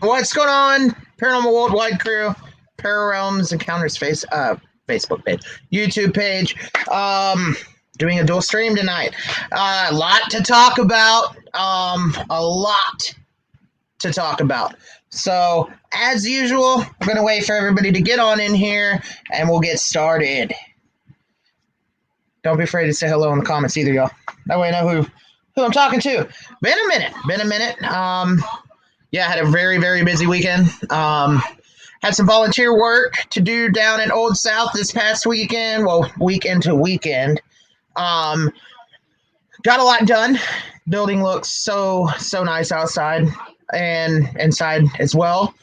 What's going on? Paranormal Worldwide crew, Pararealms Encounters Facebook page, YouTube page. Doing a dual stream tonight. A lot to talk about. A lot to talk about. So, as usual, I'm going to wait for everybody to get on in here, and we'll get started. Don't be afraid to say hello in the comments either, y'all. That way I know who I'm talking to. Been a minute. Yeah, I had a very, very busy weekend. Had some volunteer work to do down in Old South this past weekend. Well, weekend to weekend. Got a lot done. Building looks so nice outside and inside as well.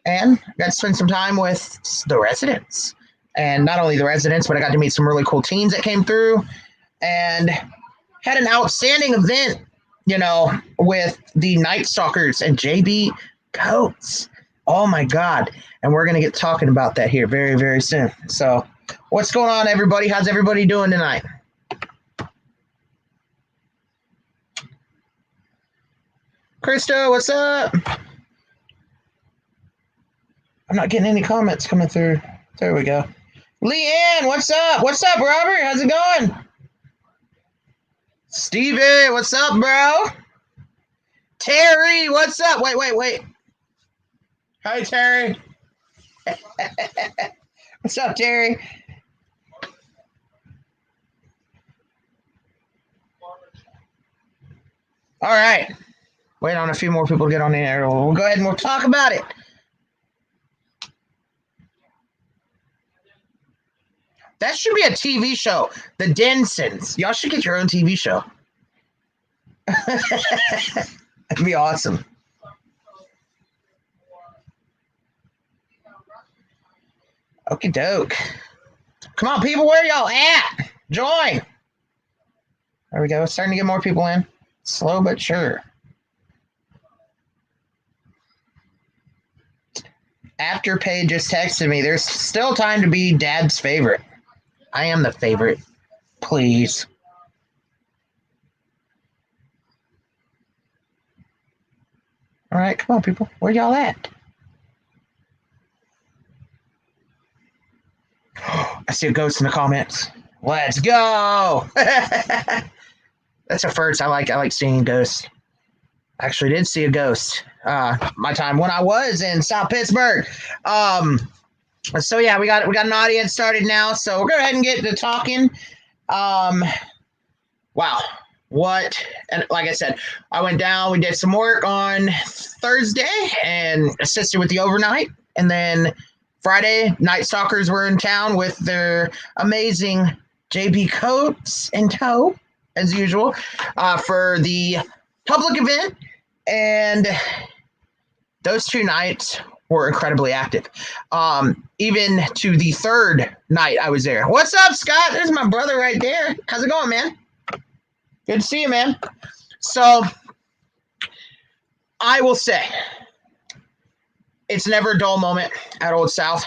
And got to spend some time with the residents. And not only the residents, but I got to meet some really cool teens that came through. And had an outstanding event, with the Night Stalkers and JB Coates. Oh my God. And we're going to get talking about that here very, very soon. So what's going on, everybody? How's everybody doing tonight? Krista, what's up? I'm not getting any comments coming through. There we go. Leanne, what's up? What's up, Robert? How's it going? Stevie, what's up, bro? Terry, what's up? Wait. Hi, Terry. What's up, Terry? All right. Wait on a few more people to get on the air. We'll go ahead and we'll talk about it. That should be a TV show. The Densons. Y'all should get your own TV show. That'd be awesome. Okie doke. Come on, people. Where y'all at? Join. There we go. Starting to get more people in. Slow but sure. Afterpay just texted me. There's still time to be Dad's favorite. I am the favorite. Please. All right, come on, people. Where y'all at? I see a ghost in the comments. Let's go. That's a first. I like seeing ghosts. Actually did see a ghost. My time when I was in South Pittsburgh. So yeah, we got an audience started now. So we'll go ahead and get to talking. Wow. What? And like I said, I went down, we did some work on Thursday and assisted with the overnight. And then Friday, Night Stalkers were in town with their amazing JB Coates in tow, as usual, for the public event. And those 2 nights were incredibly active. Even to the 3rd night I was there. What's up, Scott? There's my brother right there. How's it going, man? Good to see you, man. So I will say it's never a dull moment at Old South.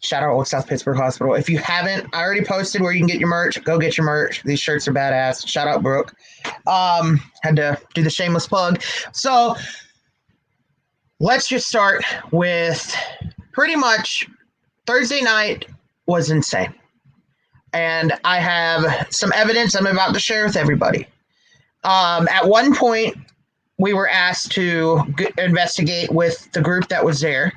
Shout out Old South Pittsburgh Hospital. If you haven't, I already posted where you can get your merch. Go get your merch. These shirts are badass. Shout out Brooke. Had to do the shameless plug. So let's just start with pretty much Thursday night was insane. And I have some evidence I'm about to share with everybody. At one point, we were asked to investigate with the group that was there.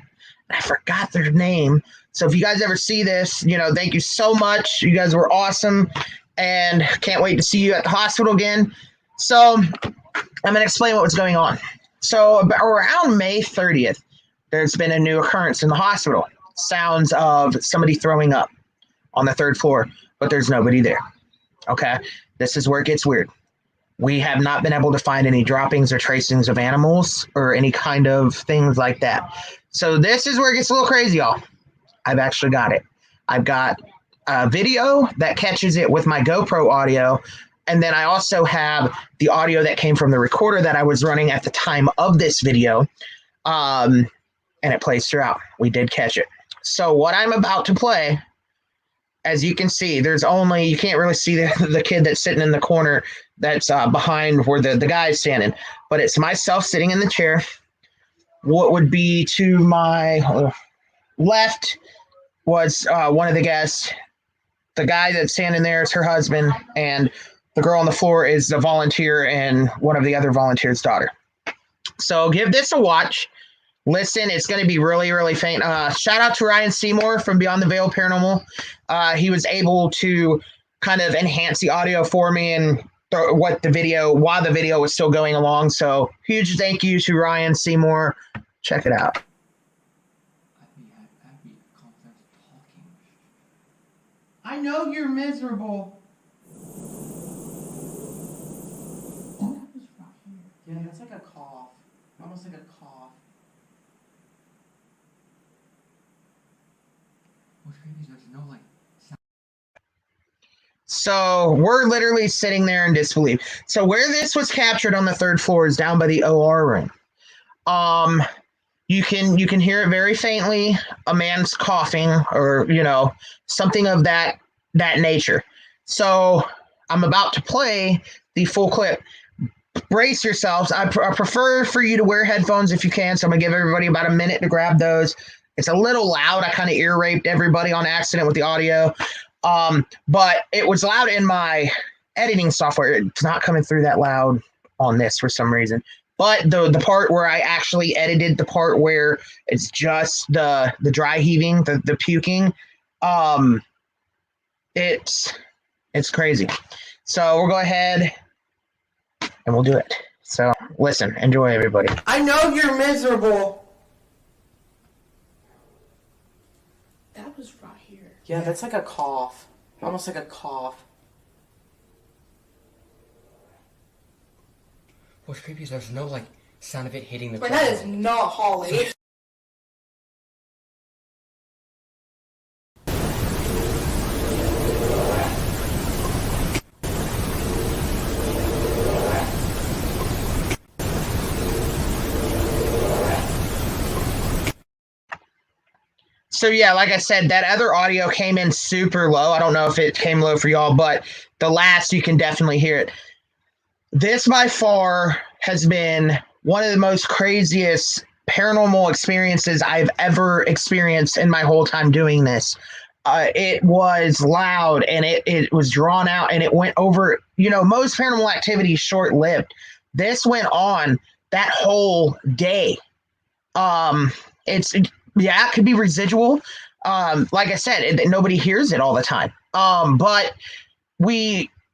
I forgot their name. So if you guys ever see this, thank you so much. You guys were awesome. And can't wait to see you at the hospital again. So I'm going to explain what was going on. So around May 30th, there's been a new occurrence in the hospital. Sounds of somebody throwing up on the 3rd floor, but there's nobody there. Okay, this is where it gets weird. We have not been able to find any droppings or tracings of animals or any kind of things like that. So this is where it gets a little crazy, y'all. I've actually got it. I've got a video that catches it with my GoPro audio. And then I also have the audio that came from the recorder that I was running at the time of this video. And it plays throughout. We did catch it. So what I'm about to play, as you can see, you can't really see the kid that's sitting in the corner that's behind where the guy is standing. But it's myself sitting in the chair. what would be to my left was one of the guests. The guy that's standing there is her husband, and the girl on the floor is the volunteer and one of the other volunteers' daughter. So give this a watch. Listen, it's going to be really, really faint. Shout out to Ryan Seymour from Beyond the Veil Paranormal. He was able to kind of enhance the audio for me and while the video was still going along. So huge thank you to Ryan Seymour. Check it out. I know you're miserable. Yeah, that's like a cough. Almost like a cough. What's creepy is there's no like sound. So we're literally sitting there in disbelief. So where this was captured on the third floor is down by the OR room. You can hear it very faintly, a man's coughing or something of that nature. So I'm about to play the full clip. Brace yourselves. I prefer for you to wear headphones if you can. So I'm gonna give everybody about a minute to grab those. It's a little loud. I kind of ear raped everybody on accident with the audio. But it was loud in my editing software. It's not coming through that loud on this for some reason. But the part where I actually edited, the part where it's just the dry heaving, the puking, it's crazy. So we'll go ahead and we'll do it. So listen, enjoy, everybody. I know you're miserable. That was right here. Yeah, that's like a cough. Almost like a cough. What's creepy is there's no like sound of it hitting the ground. That is not Holly. So yeah, like I said, that other audio came in super low. I don't know if it came low for y'all, but the last you can definitely hear it. This by far has been one of the most craziest paranormal experiences I've ever experienced in my whole time doing this. It was loud and it was drawn out and it went over, most paranormal activity is short-lived. This went on that whole day. It could be residual. Like I said, nobody hears it all the time. But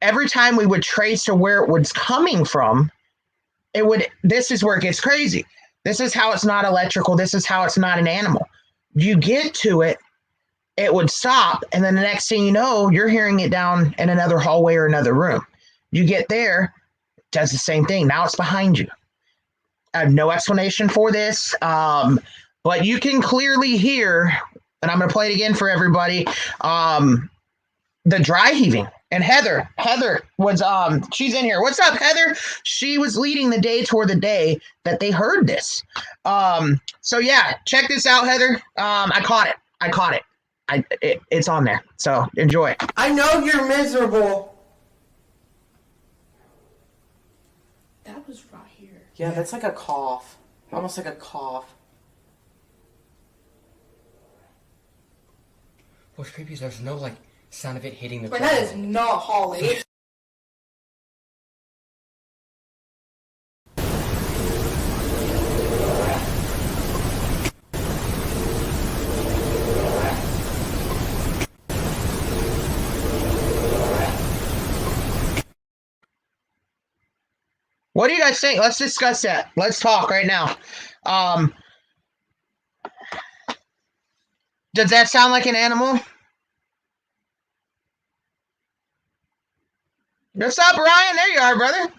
every time we would trace to where it was coming from, this is where it gets crazy. This is how it's not electrical. This is how it's not an animal. You get to it, it would stop, and then the next thing you know, you're hearing it down in another hallway or another room. You get there, it does the same thing. Now it's behind you. I have no explanation for this. But you can clearly hear, and I'm going to play it again for everybody, the dry heaving. And Heather was, she's in here. What's up, Heather? She was leading the day toward the day that they heard this. So yeah, check this out, Heather. I caught it. It's on there. So enjoy. I know you're miserable. That was right here. Yeah, that's like a cough. Almost like a cough. What's creepy is there's no like sound of it hitting the ground. That is not Holly. What do you guys think? Let's discuss that. Let's talk right now. Does that sound like an animal? What's up, Ryan? There you are, brother.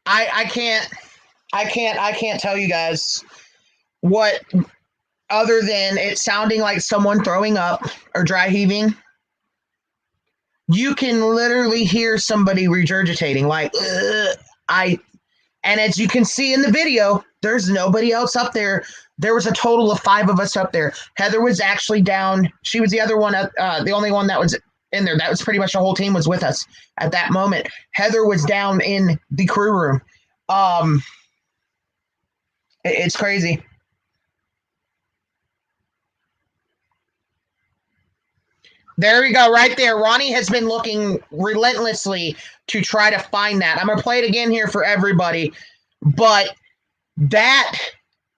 I can't tell you guys what, other than it sounding like someone throwing up or dry heaving. You can literally hear somebody regurgitating, like, and as you can see in the video, there's nobody else up there There was a total of 5 of us up there. Heather was actually down. She was the other one, the only one that was in there. That was pretty much the whole team was with us at that moment. Heather was down in the crew room. It's crazy. There we go, right there. Ronnie has been looking relentlessly to try to find that. I'm going to play it again here for everybody. But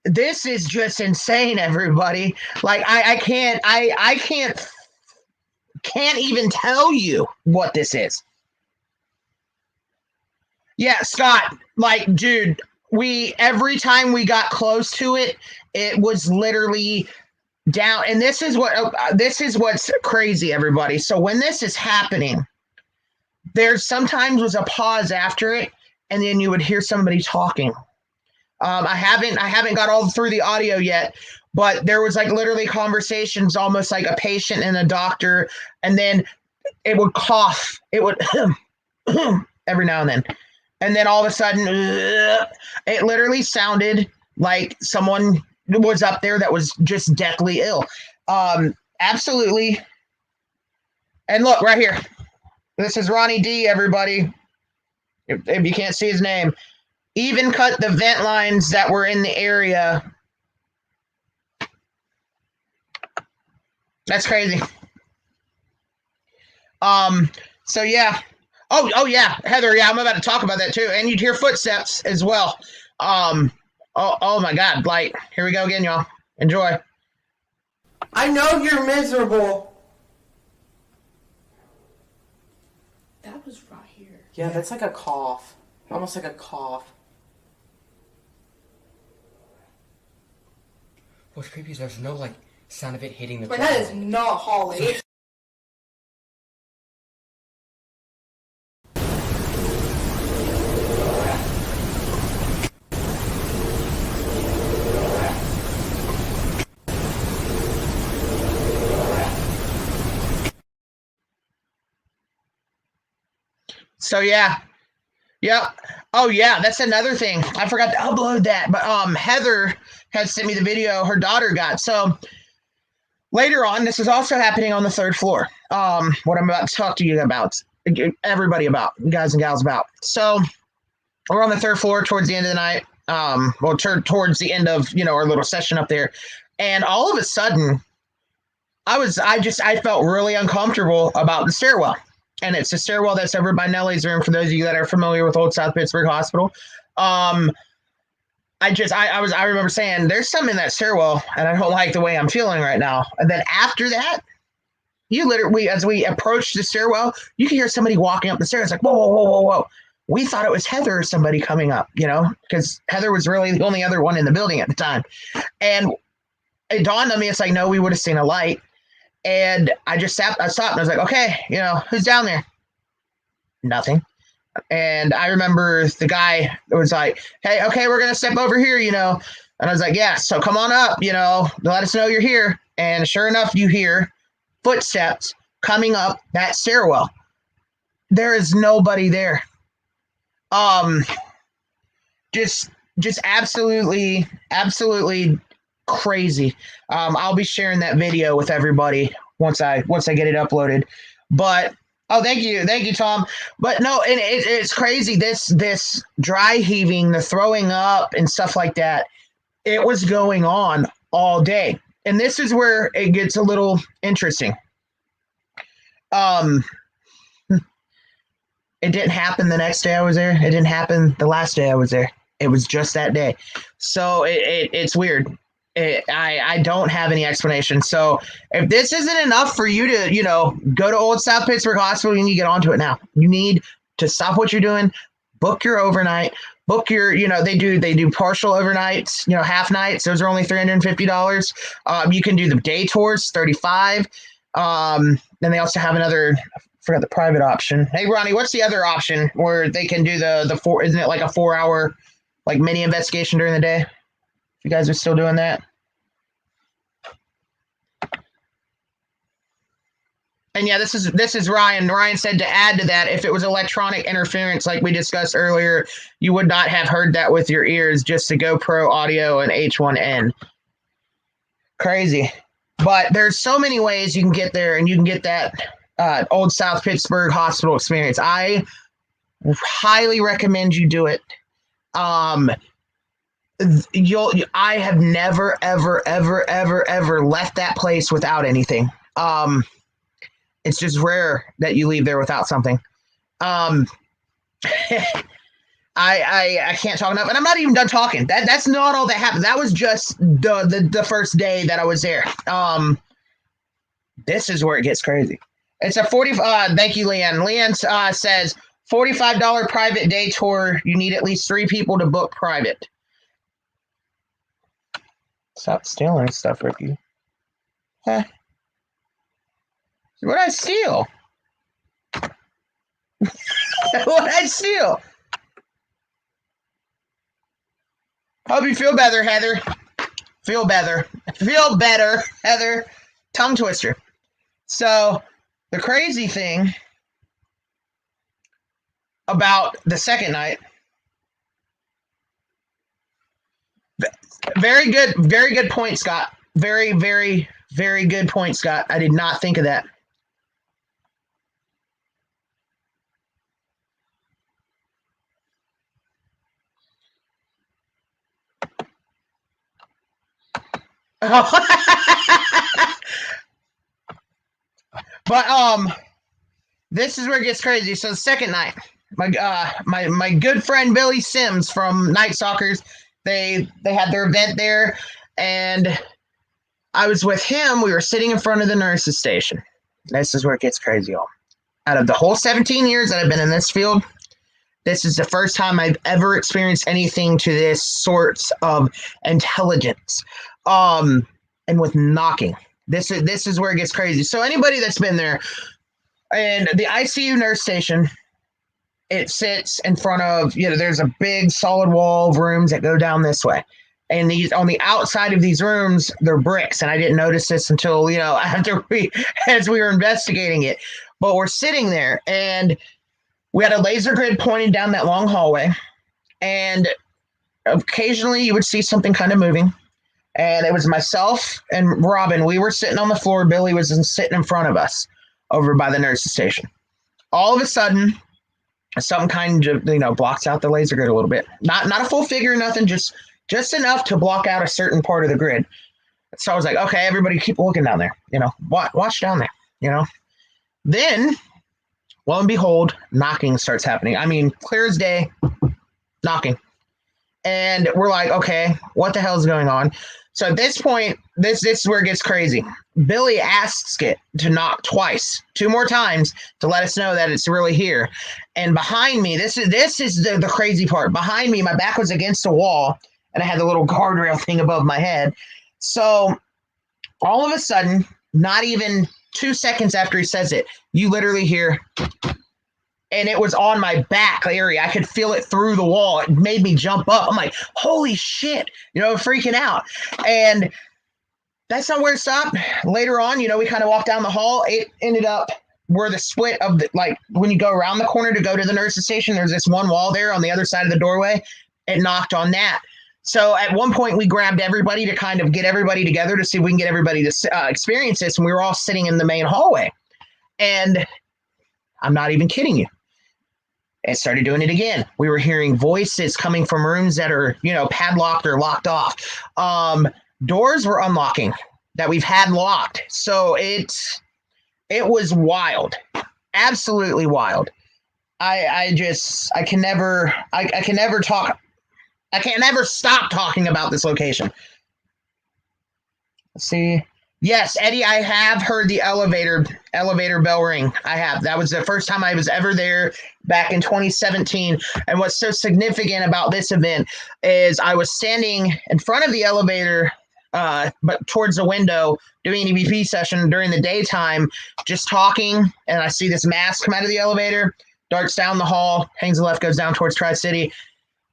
this is just insane, everybody. Like, I can't even tell you what this is. Yeah, Scott, like, dude, every time we got close to it, it was literally down. And this is what's crazy, everybody. So when this is happening, there sometimes was a pause after it, and then you would hear somebody talking. I haven't got all through the audio yet, but there was like literally conversations, almost like a patient and a doctor, and then it would cough. It would every now and then. And then all of a sudden, it literally sounded like someone was up there that was just deathly ill. Absolutely. And look, right here. This is Ronnie D, everybody. If you can't see his name. Even cut the vent lines that were in the area. That's crazy. So yeah. Oh yeah, Heather, yeah, I'm about to talk about that too. And you'd hear footsteps as well. Oh my God. Like, here we go again, y'all. Enjoy. I know you're miserable. That was right here. Yeah, that's like a cough. Almost like a cough. What's creepy is there's no, like, sound of it hitting the But ground. that is not Holly. So yeah. Yep. Oh yeah, that's another thing. I forgot to upload that. But Heather has sent me the video her daughter got. So later on, this is also happening on the 3rd floor. What I'm about to talk to you about, everybody about, guys and gals about. So we're on the 3rd floor towards the end of the night. Towards the end of, our little session up there. And all of a sudden, I felt really uncomfortable about the stairwell. And it's a stairwell that's over by Nellie's room, for those of you that are familiar with Old South Pittsburgh Hospital. I remember saying, there's something in that stairwell, and I don't like the way I'm feeling right now. And then after that, as we approached the stairwell, you can hear somebody walking up the stairs. Like, whoa, whoa, whoa, whoa, whoa. We thought it was Heather or somebody coming up, because Heather was really the only other one in the building at the time. And it dawned on me, it's like, no, we would have seen a light. And I stopped and I was like, okay, who's down there? Nothing. And I remember the guy was like, hey, okay, we're going to step over here, And I was like, yeah, so come on up, let us know you're here. And sure enough, you hear footsteps coming up that stairwell. There is nobody there. Just absolutely crazy. I'll be sharing that video with everybody once I get it uploaded. But thank you, Tom. But no, and it's crazy. This dry heaving, the throwing up, and stuff like that. It was going on all day, and this is where it gets a little interesting. It didn't happen the next day I was there. It didn't happen the last day I was there. It was just that day. So it's weird. I don't have any explanation. So if this isn't enough for you to, go to Old South Pittsburgh Hospital, you need to get onto it now. You need to stop what you're doing, book your overnight, book your, they do partial overnights, half nights. Those are only $350. You can do the day tours, $35. Then they also have another, I forgot the private option. Hey, Ronnie, what's the other option where they can do the 4, isn't it like a 4-hour like mini investigation during the day? You guys are still doing that? And yeah, this is Ryan. Ryan said to add to that, if it was electronic interference like we discussed earlier, you would not have heard that with your ears, just the GoPro audio and H1N. crazy. But there's so many ways you can get there, and you can get that Old South Pittsburgh hospital experience. I highly recommend you do it. I have never, ever left that place without anything. It's just rare that you leave there without something. I can't talk enough, and I'm not even done talking. That's not all that happened. That was just the first day that I was there. This is where it gets crazy. It's a 40. Thank you, Leanne. Leanne says $45 private day tour. You need at least 3 people to book private. Stop stealing stuff, Ricky. Huh? What did I steal? What did I steal? Hope you feel better, Heather. Feel better. Feel better, Heather. Tongue twister. So, the crazy thing about the second night, very good point, Scott. Very good point, Scott. I did not think of that. But this is where it gets crazy. So the second night, my good friend Billy Sims from Night Stalkers, they had their event there, and I was with him. We were sitting in front of the nurses' station. This is where it gets crazy, y'all. Out of the whole 17 years that I've been in this field, this is the first time I've ever experienced anything to this sort of intelligence. And with knocking. This is where it gets crazy. So anybody that's been there, and the ICU nurse station, it sits in front of, there's a big solid wall of rooms that go down this way. And these on the outside of these rooms, they're bricks. And I didn't notice this until, as we were investigating it. But we're sitting there, and we had a laser grid pointing down that long hallway. And occasionally you would see something kind of moving. And it was myself and Robin. We were sitting on the floor. Billy was sitting in front of us over by the nurse's station. All of a sudden, something kind of, blocks out the laser grid a little bit. Not a full figure, nothing, just enough to block out a certain part of the grid. So I was like, okay, everybody keep looking down there. Watch down there, Then, lo and behold, knocking starts happening. I mean, clear as day, knocking. And we're like, okay, what the hell is going on? So at this point, this is where it gets crazy. Billy asks it to knock twice, 2 more times, to let us know that it's really here. And behind me, this is the crazy part. Behind me, my back was against a wall, and I had the little guardrail thing above my head. So all of a sudden, not even 2 seconds after he says it, you literally hear, and it was on my back area. I could feel it through the wall. It made me jump up. I'm like, holy shit, freaking out. And that's not where it stopped. Later on, we kind of walked down the hall. It ended up where the split of when you go around the corner to go to the nurse's station, there's this one wall there on the other side of the doorway. It knocked on that. So at one point we grabbed everybody to kind of get everybody together to see if we can get everybody to experience this. And we were all sitting in the main hallway. And I'm not even kidding you. It started doing it again. We were hearing voices coming from rooms that are, padlocked or locked off. Doors were unlocking that we've had locked. So it was wild, absolutely wild. I can never stop talking about this location. Let's see. Yes, Eddie, I have heard the elevator bell ring. I have. That was the first time I was ever there back in 2017. And what's so significant about this event is I was standing in front of the elevator, but towards the window, doing an EVP session during the daytime, just talking. And I see this mask come out of the elevator, darts down the hall, hangs left, goes down towards Tri-City.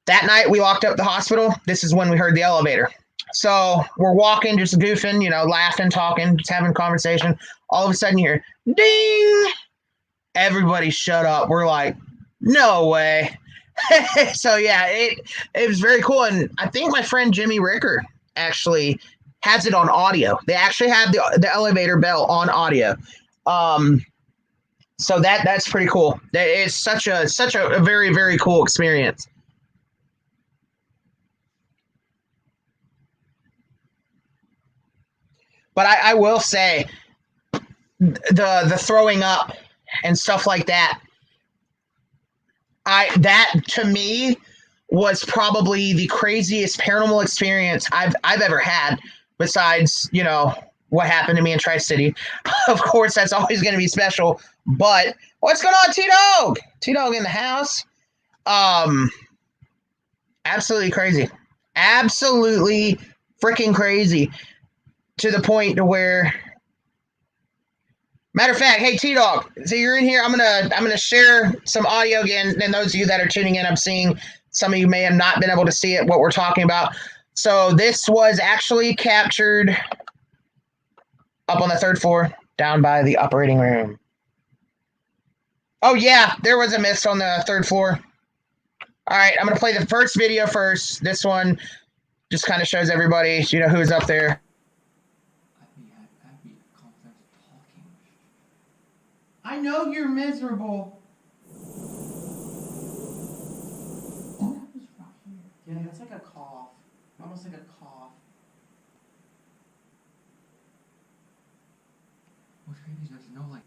That night, we locked up the hospital. This is when we heard the elevator. So we're walking, just goofing, laughing, talking, just having a conversation. All of a sudden you hear, ding! Everybody shut up. We're like, no way. So yeah, it was very cool. And I think my friend Jimmy Ricker actually has it on audio. They actually have the elevator bell on audio. So that's pretty cool. That is such a very, very cool experience. But I will say the throwing up and stuff like that. That to me was probably the craziest paranormal experience I've ever had. Besides, what happened to me in Tri-City. Of course, that's always going to be special. But what's going on, T-Dog? T-Dog in the house. Absolutely crazy. Absolutely freaking crazy. To the point to where, matter of fact, hey T-Dog, so you're in here. I'm gonna share some audio again. And those of you that are tuning in, I'm seeing some of you may have not been able to see it. What we're talking about. So this was actually captured up on the 3rd floor, down by the operating room. Oh yeah, there was a mist on the 3rd floor. All right, I'm gonna play the first video first. This one just kind of shows everybody, who's up there. I know you're miserable. Yeah, that's like a cough. Almost like a cough. What's creepy is there's no like.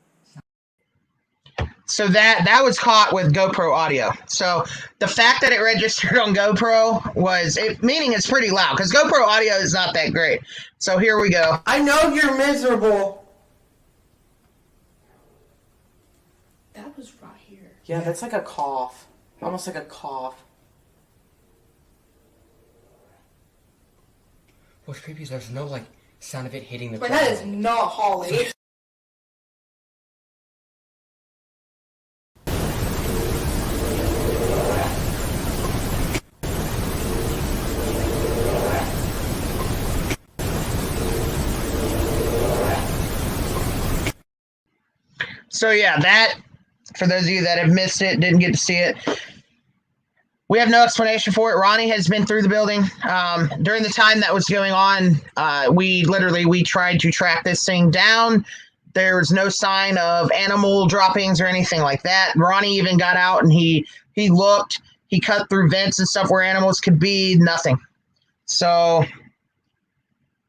So that was caught with GoPro audio. So the fact that it registered on GoPro meaning it's pretty loud because GoPro audio is not that great. So here we go. I know you're miserable. That was right here. Yeah, that's like a cough. Almost like a cough. What's creepy is there's no like sound of it hitting the. But that is not Holly. So yeah, that, for those of you that have missed it, didn't get to see it, we have no explanation for it. Ronnie has been through the building. During the time that was going on, we tried to track this thing down. There was no sign of animal droppings or anything like that. Ronnie even got out and he looked. He cut through vents and stuff where animals could be. Nothing. So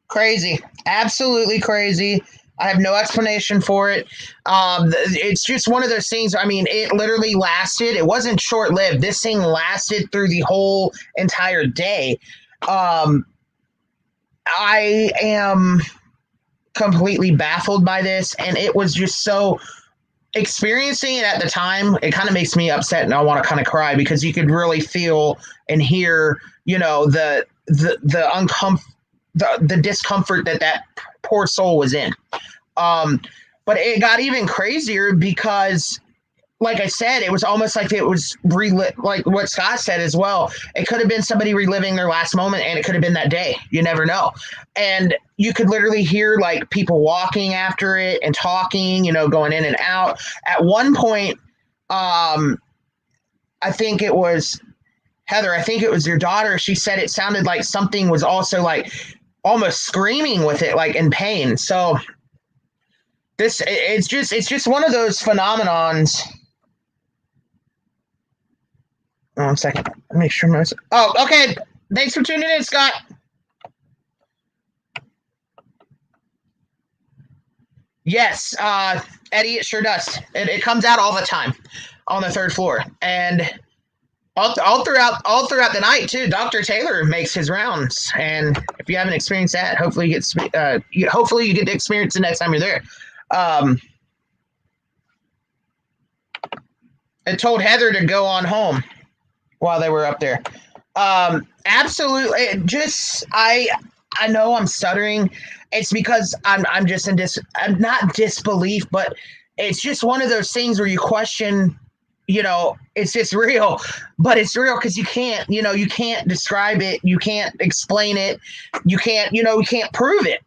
crazy. Absolutely crazy. I have no explanation for it. It's just one of those things. I mean, it literally lasted. It wasn't short-lived. This thing lasted through the whole entire day. I am completely baffled by this, and it was just so. Experiencing it at the time, it kind of makes me upset, and I want to kind of cry because you could really feel and hear, the discomfort that poor soul was in. But it got even crazier because, like I said, it was almost like it was like what Scott said as well. It could have been somebody reliving their last moment, and it could have been that day. You never know. And you could literally hear like people walking after it and talking, going in and out. At one point, I think it was Heather. I think it was your daughter. She said it sounded like something was also like almost screaming with it, like in pain. So it's just one of those phenomenons. 1 second. Let me make sure my. Oh, okay. Thanks for tuning in, Scott. Yes, Eddie, it sure does. It comes out all the time on the 3rd floor, and all throughout the night too. Dr. Taylor makes his rounds, and if you haven't experienced that, hopefully you get to experience it next time you're there. It told Heather to go on home while they were up there. Absolutely. I know I'm stuttering. It's because I'm just I'm not disbelief, but it's just one of those things where you question, it's just real, but it's real because you can't describe it. You can't explain it. You can't prove it.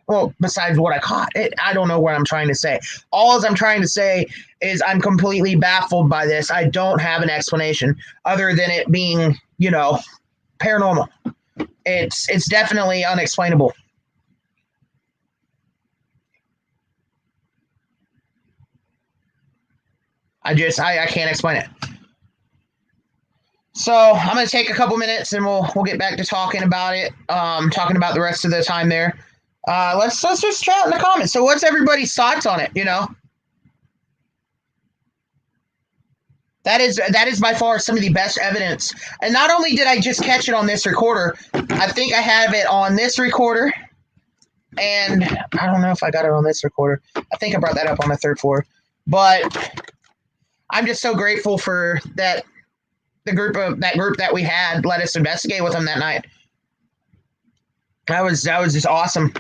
Well, besides what I caught, I don't know what I'm trying to say. All I'm trying to say is I'm completely baffled by this. I don't have an explanation other than it being, paranormal. It's definitely unexplainable. I can't explain it. So I'm gonna take a couple minutes and we'll get back to talking about it. Talking about the rest of the time there. Let's just chat in the comments. So what's everybody's thoughts on it? That is by far some of the best evidence. And not only did I just catch it on this recorder, I think I have it on this recorder. And I don't know if I got it on this recorder. I think I brought that up on the third floor. But I'm just so grateful for that. The group that we had let us investigate with them that night. That was just awesome.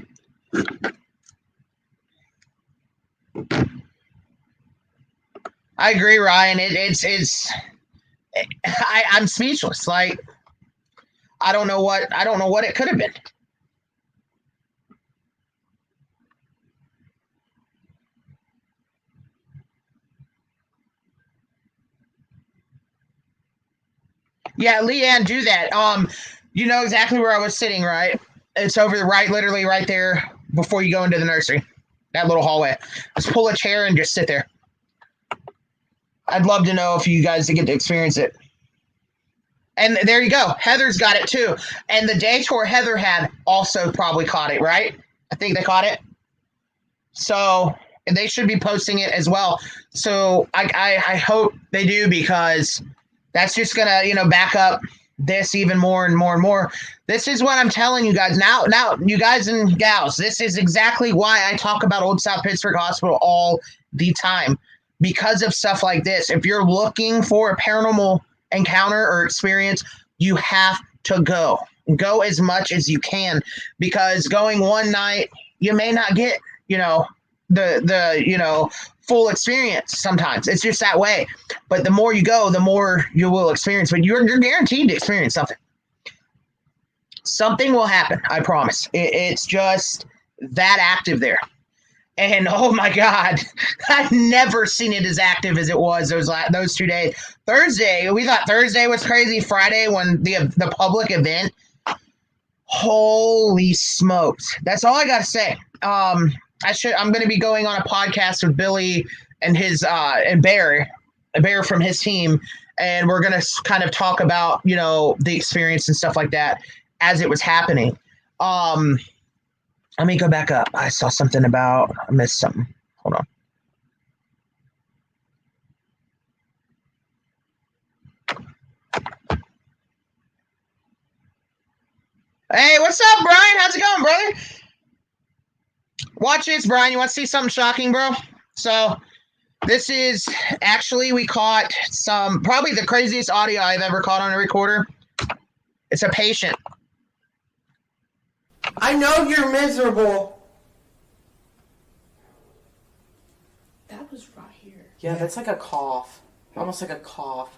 I agree, Ryan. I'm speechless. Like, I don't know what it could have been. Yeah, Leanne, do that. You know exactly where I was sitting, right? It's over the right, literally right there before you go into the nursery. That little hallway. Just pull a chair and just sit there. I'd love to know if you guys get to experience it. And there you go. Heather's got it too. And the day tour Heather had also probably caught it, right? I think they caught it. So they should be posting it as well. So I hope they do, because that's just gonna, back up this even more and more and more. This is what I'm telling you guys now, you guys and gals. This is exactly why I talk about Old South Pittsburgh Hospital all the time, because of stuff like this. If you're looking for a paranormal encounter or experience, you have to go as much as you can, because going one night, you may not get, the full experience. Sometimes it's just that way. But the more you go, the more you will experience. But you're guaranteed to experience something. Something will happen. I promise. It's just that active there. And oh my God, I've never seen it as active as it was those 2 days. Thursday, we thought Thursday was crazy. Friday, when the public event, holy smokes! That's all I gotta say. I'm going to be going on a podcast with Billy and his and Bear from his team, and we're going to kind of talk about the experience and stuff like that as it was happening. Let me go back up. I saw something I missed something. Hold on. Hey, what's up, Brian? How's it going, brother? Watch this, Brian. You want to see something shocking, bro? So this is actually, we caught probably the craziest audio I've ever caught on a recorder. It's a patient. I know you're miserable. That was right here. Yeah, that's like a cough. Almost like a cough.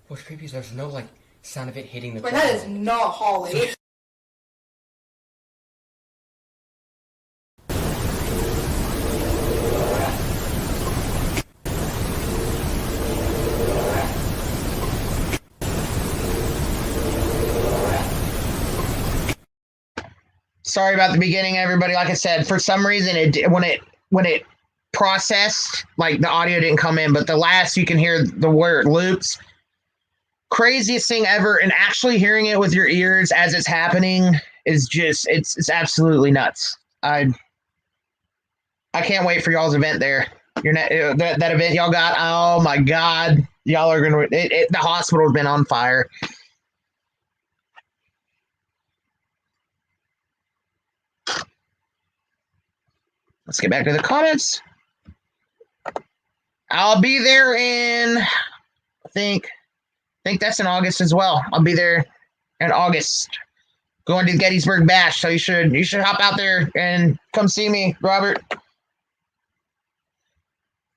What's creepy is there's no sound of it hitting the But that is not Holly. Sorry about the beginning, everybody. Like I said, for some reason, when it processed, the audio didn't come in, but the last you can hear the word loops. Craziest thing ever, and actually hearing it with your ears as it's happening is just it's absolutely nuts. I can't wait for y'all's event there. That event y'all got. Oh my God, y'all are gonna. The hospital's been on fire. Let's get back to the comments. I'll be there in, I think that's in August as well. I'll be there in August, going to the Gettysburg Bash. So you should hop out there and come see me, Robert.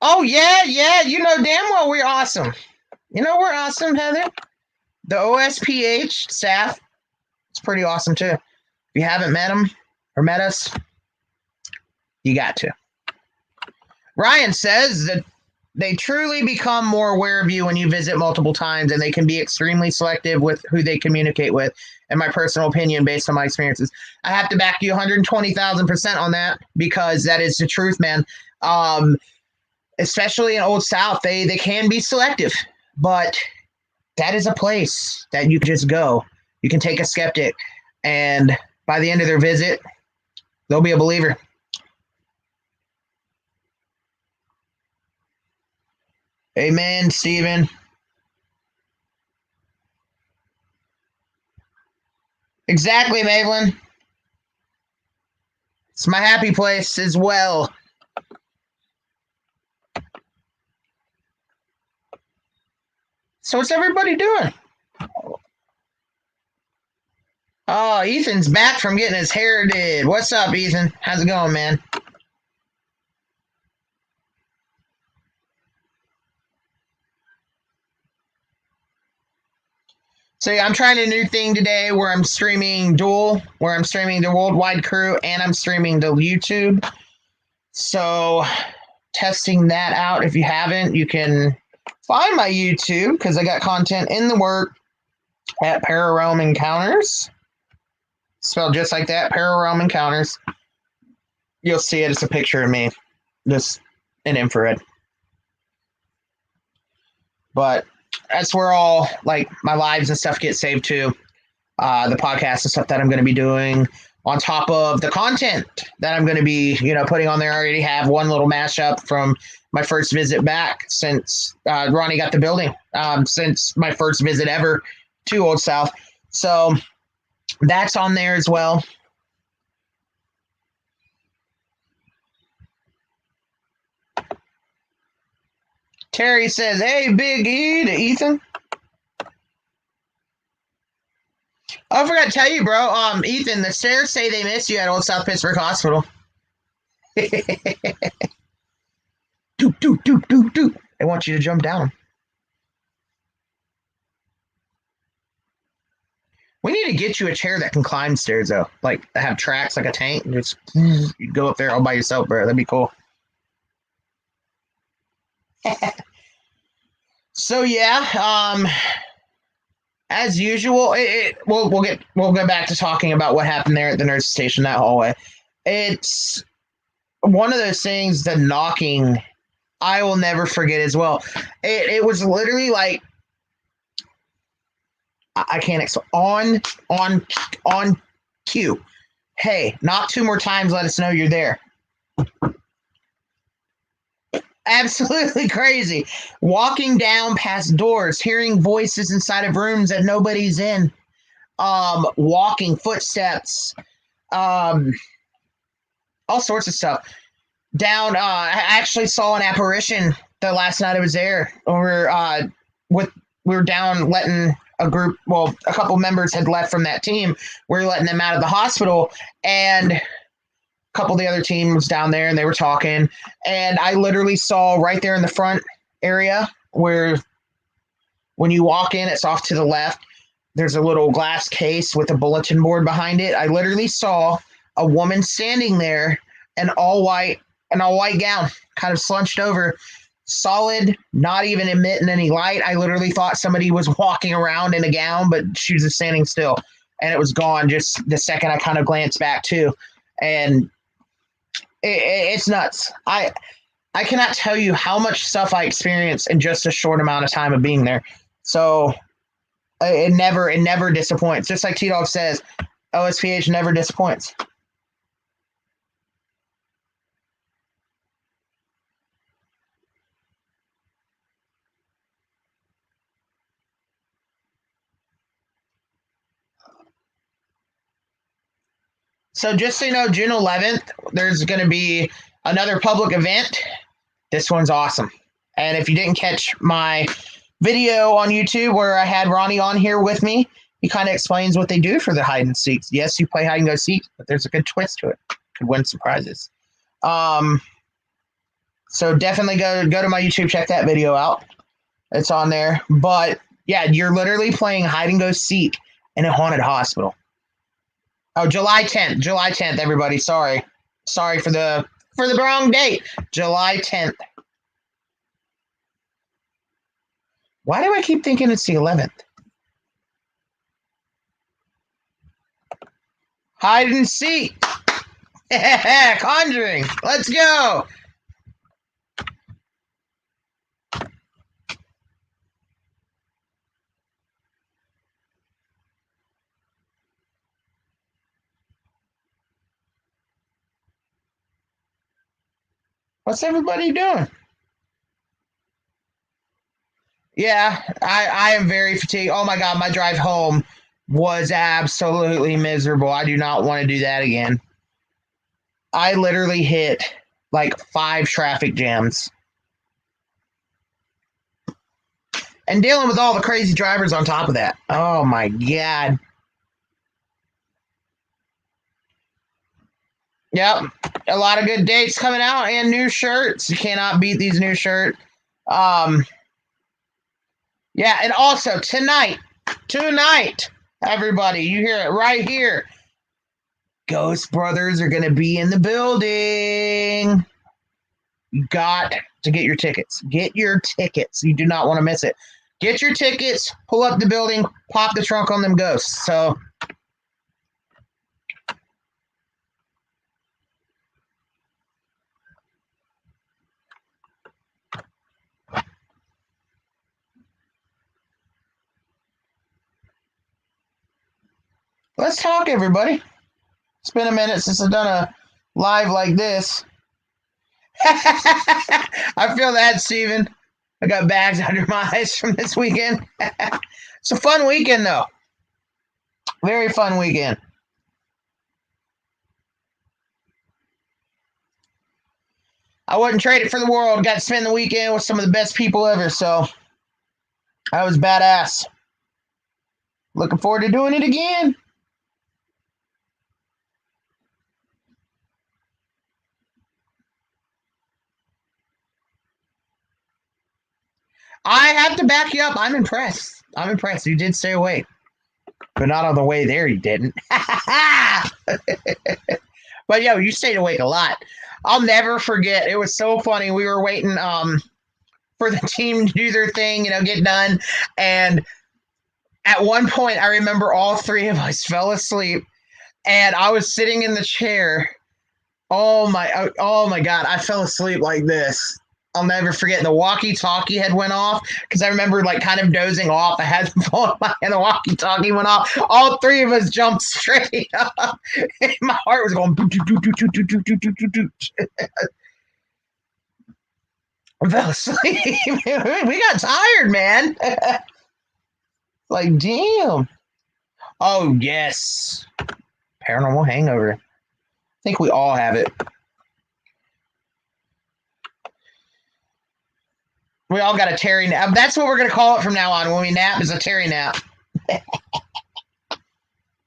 Oh yeah, you know damn well we're awesome. We're awesome, Heather. The OSPH staff, it's pretty awesome too. If you haven't met them or met us, you got to. Ryan says that they truly become more aware of you when you visit multiple times, and they can be extremely selective with who they communicate with. In my personal opinion, based on my experiences, I have to back you 120,000% on that, because that is the truth, man. Especially in Old South, they can be selective, but that is a place that you can just go. You can take a skeptic, and by the end of their visit, they'll be a believer. Amen, Stephen. Exactly, Madeline. It's my happy place as well. So what's everybody doing? Oh, Ethan's back from getting his hair did. What's up, Ethan? How's it going, man? So yeah, I'm trying a new thing today where I'm streaming dual, where I'm streaming the worldwide crew and I'm streaming to YouTube. So testing that out. If you haven't, you can find my YouTube, because I got content in the work at Pararealm Encounters. Spelled just like that, Pararealm Encounters. You'll see it. It's a picture of me, just in infrared. But that's where all like my lives and stuff get saved to. The podcast and stuff that I'm going to be doing, on top of the content that I'm going to be, putting on there. I already have one little mashup from my first visit back since Ronnie got the building, since my first visit ever to Old South. So that's on there as well. Terry says, "Hey, Big E," to Ethan. Oh, I forgot to tell you, bro. Ethan, the stairs say they miss you at Old South Pittsburgh Hospital. Doop, doop, doop, doop, doop. They want you to jump down. We need to get you a chair that can climb stairs, though. Like, have tracks like a tank. And just you go up there all by yourself, bro. That'd be cool. So yeah, as usual, we'll go back to talking about what happened there at the nurse station, that hallway. It's one of those things. The knocking, I will never forget as well. It was literally like, I can't explain. On cue. Hey, knock 2 more times. Let us know you're there. Absolutely crazy. Walking down past doors, hearing voices inside of rooms that nobody's in. Walking footsteps. All sorts of stuff. Down, I actually saw an apparition the last night I was there. We were down letting a group, well, a couple members had left from that team. We were letting them out of the hospital, and a couple of the other team was down there, and they were talking, and I literally saw right there in the front area where when you walk in, it's off to the left. There's a little glass case with a bulletin board behind it. I literally saw a woman standing there, an all white gown, kind of slunched over, solid, not even emitting any light. I literally thought somebody was walking around in a gown, but she was just standing still, and it was gone just the second I kind of glanced back too. And it's nuts. I cannot tell you how much stuff I experienced in just a short amount of time of being there. So it never disappoints. Just like T-Dog says, OSPH never disappoints. So just so you know, June 11th, there's going to be another public event. This one's awesome. And if you didn't catch my video on YouTube where I had Ronnie on here with me, he kind of explains what they do for the hide and seek. Yes, you play hide and go seek, but there's a good twist to it. Could win some prizes. So definitely go to my YouTube, check that video out. It's on there. But yeah, you're literally playing hide and go seek in a haunted hospital. Oh, July 10th, everybody. Sorry for the wrong date. July 10th. Why do I keep thinking it's the 11th? Hide and seek. Conjuring. Let's go. What's everybody doing? Yeah, I am very fatigued. Oh my God, my drive home was absolutely miserable. I do not want to do that again. I literally hit like 5 traffic jams. And dealing with all the crazy drivers on top of that. Oh my God. Yep. A lot of good dates coming out and new shirts. You cannot beat these new shirts. Yeah, and also tonight, everybody, you hear it right here. Ghost Brothers are going to be in the building. You got to get your tickets. Get your tickets. You do not want to miss it. Get your tickets, pull up the building, pop the trunk on them ghosts. So, let's talk, everybody. It's been a minute since I've done a live like this. I feel that, Steven. I got bags under my eyes from this weekend. It's a fun weekend, though. Very fun weekend. I wouldn't trade it for the world. Got to spend the weekend with some of the best people ever, so that was badass. Looking forward to doing it again. I have to back you up. I'm impressed. You did stay awake. But not on the way there, you didn't. But yo, you stayed awake a lot. I'll never forget. It was so funny. We were waiting for the team to do their thing, get done. And at one point, I remember all 3 of us fell asleep. And I was sitting in the chair. Oh my God. I fell asleep like this. I'll never forget. The walkie-talkie had went off because I remember kind of dozing off. I had the phone and the walkie-talkie went off. All 3 of us jumped straight up. And my heart was going. I fell asleep. We got tired, man. Like, damn. Oh, yes. Paranormal hangover. I think we all have it. We all got a Terry nap. That's what we're going to call it from now on. When we nap is a Terry nap.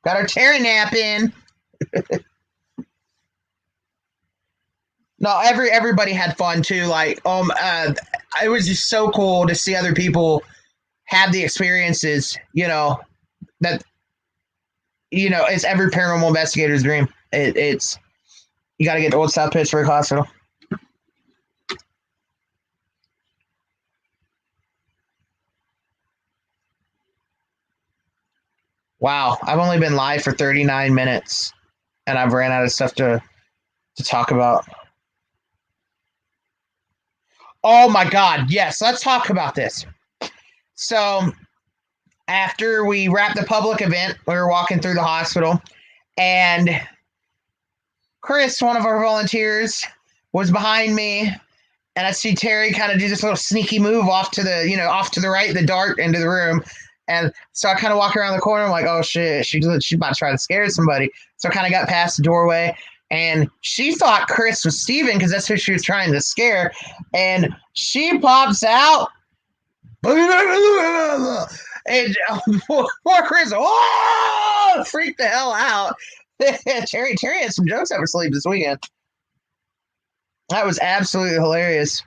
Got our Terry nap in. No, everybody had fun too. It was just so cool to see other people have the experiences, that it's every paranormal investigator's dream. It's you got to get to Old South Pittsburgh Hospital. Wow, I've only been live for 39 minutes, and I've ran out of stuff to talk about. Oh my God, yes, let's talk about this. So, after we wrapped the public event, we were walking through the hospital, and Chris, one of our volunteers, was behind me, and I see Terry kind of do this little sneaky move off to the right, the dart into the room. And so I kind of walk around the corner. I'm like, oh shit, she's about to try to scare somebody. So I kind of got past the doorway, and she thought Chris was Steven because that's who she was trying to scare. And she pops out, and poor Chris, freaked the hell out. Terry had some jokes up her sleeve this weekend. That was absolutely hilarious.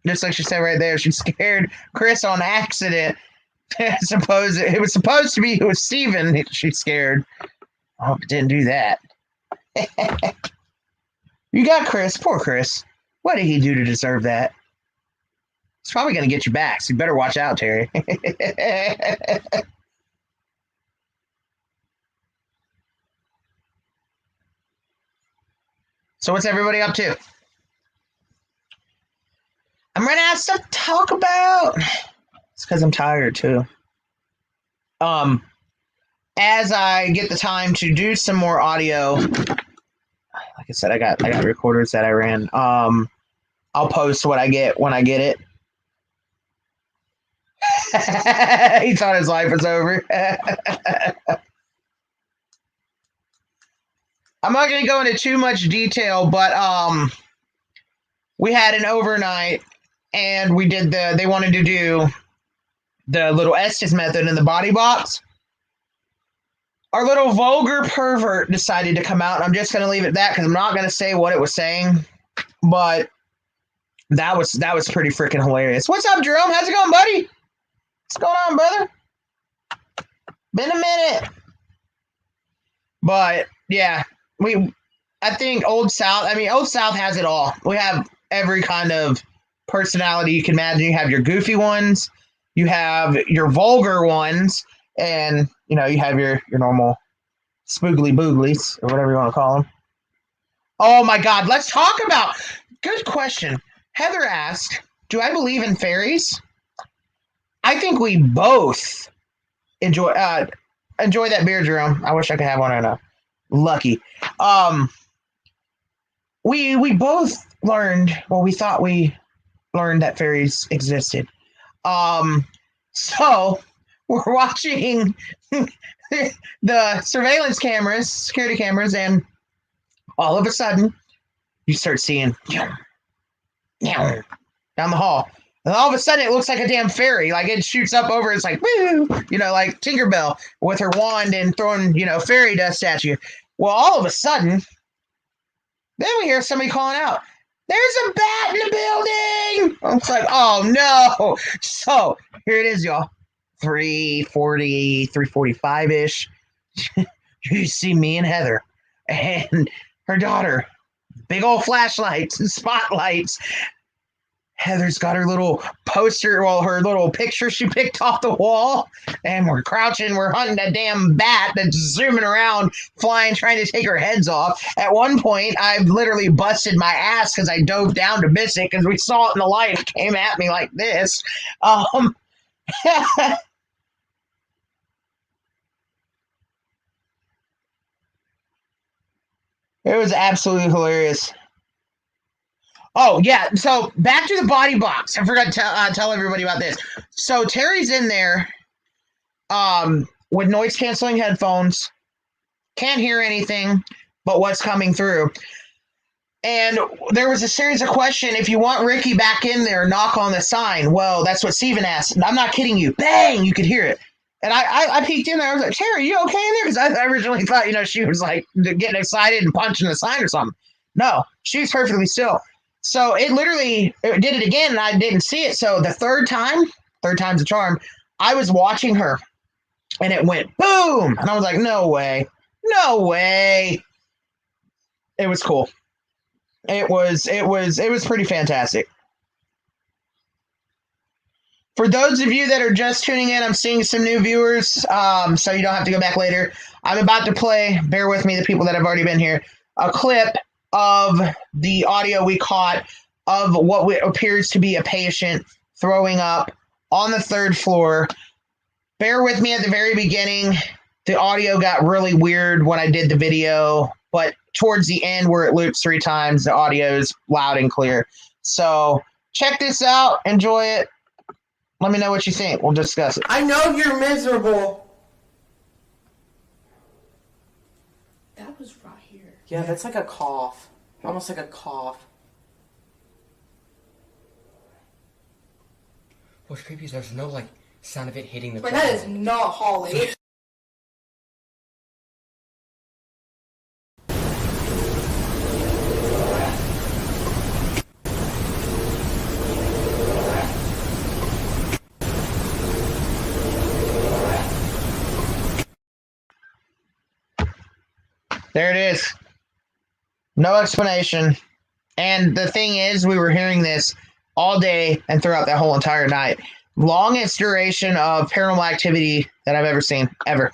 Just like she said right there, she scared Chris on accident. It was supposed to be it was Steven she scared. I hope it didn't do that. You got Chris. Poor Chris. What did he do to deserve that? It's probably going to get you back, so you better watch out, Terry. So what's everybody up to? I'm running out of stuff to talk about. It's because I'm tired, too. As I get the time to do some more audio, like I said, I got recorders that I ran. I'll post what I get when I get it. He thought his life was over. I'm not going to go into too much detail, but we had an overnight, and we did they wanted to do the little Estes method in the body box. Our little vulgar pervert decided to come out, and I'm just going to leave it at that because I'm not going to say what it was saying, but that was pretty freaking hilarious. What's up, Jerome? How's it going, buddy? What's going on, brother? Been a minute. But yeah, I think Old South has it all. We have every kind of personality you can imagine. You have your goofy ones, you have your vulgar ones, and you have your normal spoogly booglies, or whatever you want to call them. Oh my God, let's talk about. Good question. Heather asked, do I believe in fairies? I think we both enjoy that beer, Jerome. I wish I could have one right now. Lucky. We both learned, well, we thought we learned that fairies existed. So we're watching the surveillance cameras, security cameras, and all of a sudden you start seeing down the hall. And all of a sudden it looks like a damn fairy. Like it shoots up over, it's like, woo, like Tinkerbell with her wand and throwing, fairy dust at you. Well, all of a sudden, then we hear somebody calling out, there's a bat in the building. It's like, oh no. So here it is, y'all. 3:40, 3:45-ish. You see me and Heather and her daughter. Big old flashlights and spotlights. Heather's got her little poster, her little picture she picked off the wall, and we're crouching, we're hunting a damn bat that's zooming around, flying, trying to take her heads off. At one point, I literally busted my ass because I dove down to miss it because we saw it in the light. It came at me like this. It was absolutely hilarious. Oh, yeah. So back to the body box. I forgot to tell everybody about this. So Terry's in there with noise-canceling headphones. Can't hear anything but what's coming through. And there was a series of questions. If you want Ricky back in there, knock on the sign. Well, that's what Steven asked. I'm not kidding you. Bang! You could hear it. And I peeked in there. I was like, Terry, you okay in there? Because I originally thought, she was like getting excited and punching the sign or something. No, she was perfectly still. So it did it again, and I didn't see it. So the third time's a charm, I was watching her, and it went boom. And I was like, no way. No way. It was cool. It was pretty fantastic. For those of you that are just tuning in, I'm seeing some new viewers, so you don't have to go back later. I'm about to play, bear with me, the people that have already been here, a clip of the audio we caught of what appears to be a patient throwing up on the 3rd floor. Bear with me at the very beginning. The audio got really weird when I did the video, but towards the end where it loops 3 times, the audio is loud and clear. So check this out. Enjoy it. Let me know what you think. We'll discuss it. I know you're miserable. That was right here. Yeah, that's like a cough. Almost like a cough. What's creepy is there's no, sound of it hitting the But that is not Holly. There it is. No explanation. And the thing is, we were hearing this all day and throughout that whole entire night. Longest duration of paranormal activity that I've ever seen, ever.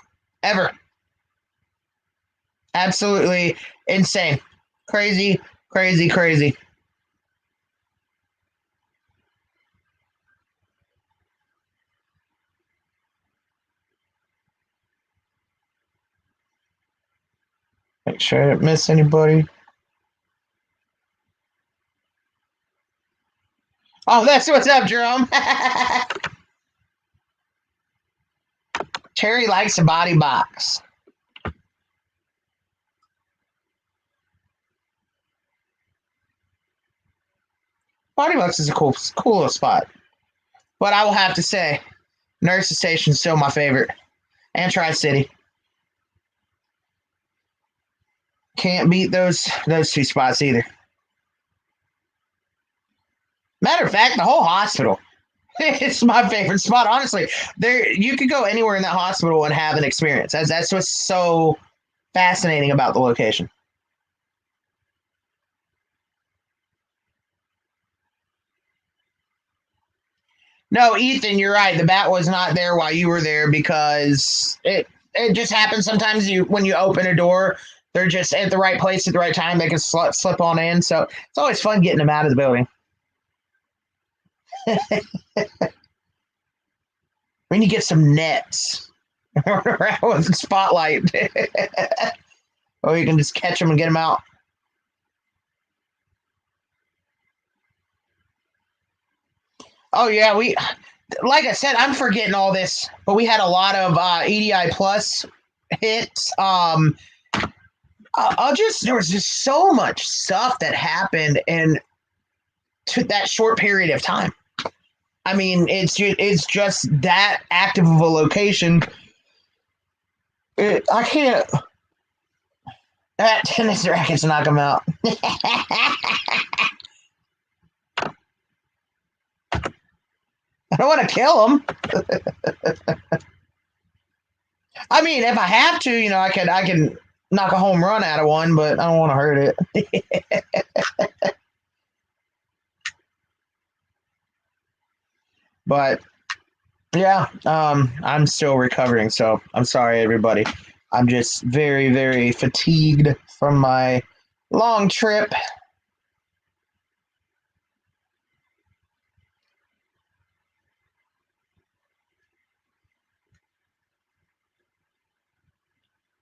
Absolutely insane. Crazy, crazy, crazy. Make sure I didn't miss anybody. Oh, that's what's up, Jerome. Terry likes a body box. Body box is a cool little spot. But I will have to say, Nurse's Station is still my favorite. And Tri-City. Can't beat those two spots either. Matter of fact, the whole hospital. It's my favorite spot. Honestly, you could go anywhere in that hospital and have an experience. That's what's so fascinating about the location. No, Ethan, you're right. The bat was not there while you were there because it just happens sometimes. When you open a door, they're just at the right place at the right time. They can slip on in. So it's always fun getting them out of the building. We need to get some nets around with the spotlight. Or you can just catch them and get them out. Oh yeah, like I said, I'm forgetting all this, but we had a lot of EDI plus hits. There was just so much stuff that happened in that short period of time. I mean, it's just that active of a location. I can't. That tennis rackets knock them out. I don't want to kill them. I mean, if I have to, I can knock a home run out of one, but I don't want to hurt it. But yeah, I'm still recovering, so I'm sorry, everybody. I'm just very, very fatigued from my long trip.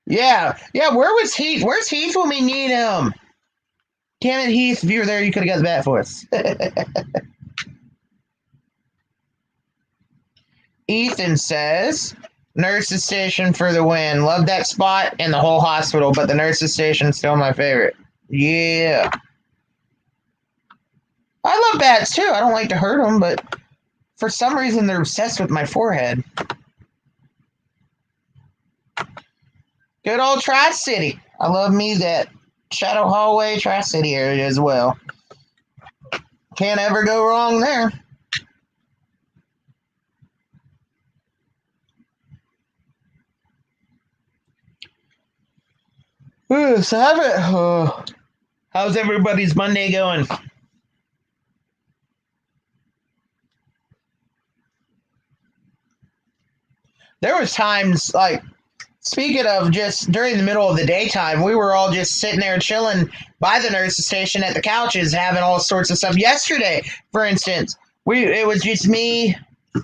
Yeah. Where was Heath? Where's Heath when we need him? Damn it, Heath! If you were there, you could have got the bat for us. Ethan says, Nurse's Station for the win. Love that spot and the whole hospital, but the Nurse's Station is still my favorite. Yeah. I love bats too. I don't like to hurt them, but for some reason they're obsessed with my forehead. Good old Tri-City. I love me that Shadow Hallway Tri-City area as well. Can't ever go wrong there. So how's everybody's Monday going? There was times like, speaking of just during the middle of the daytime, we were all just sitting there chilling by the Nurse's Station at the couches, having all sorts of stuff. Yesterday, for instance, it was just me,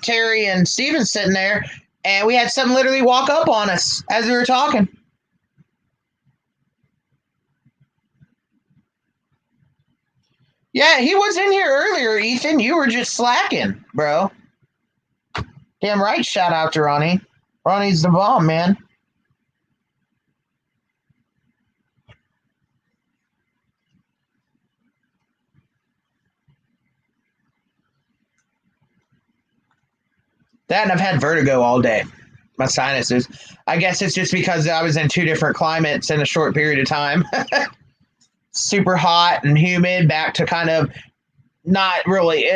Terry, and Steven sitting there, and we had something literally walk up on us as we were talking. Yeah, he was in here earlier, Ethan. You were just slacking, bro. Damn right, shout out to Ronnie. Ronnie's the bomb, man. That and I've had vertigo all day. My sinuses. I guess it's just because I was in two different climates in a short period of time. Super hot and humid, back to kind of not really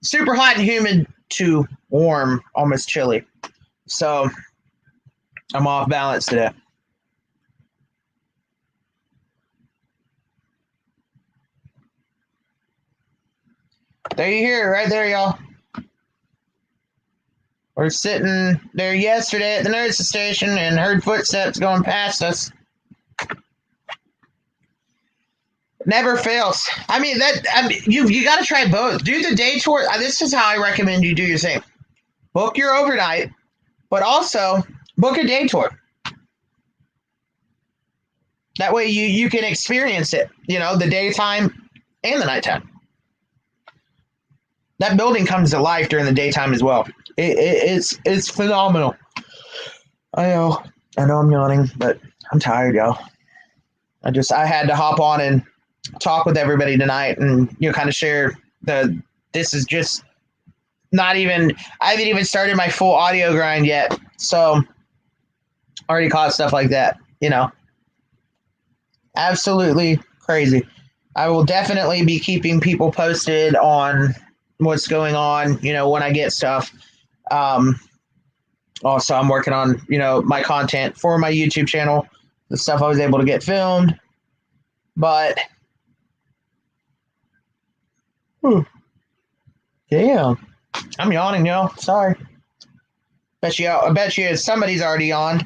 super hot and humid to warm, almost chilly. So I'm off balance today. There you hear it right there, y'all. We're sitting there yesterday at the nurse's station and heard footsteps going past us. Never fails. I mean, you got to try both. Do the day tour. This is how I recommend you do your thing. Book your overnight, but also book a day tour. That way you can experience it, the daytime and the nighttime. That building comes to life during the daytime as well. It's phenomenal. I know I'm yawning, but I'm tired, y'all. I had to hop on and talk with everybody tonight and kind of share this is just not even, I haven't even started my full audio grind yet, so already caught stuff like that. Absolutely crazy. I will definitely be keeping people posted on what's going on when I get stuff. Also I'm working on my content for my YouTube channel, the stuff I was able to get filmed, but damn, I'm yawning, y'all. Sorry. I bet you somebody's already yawned.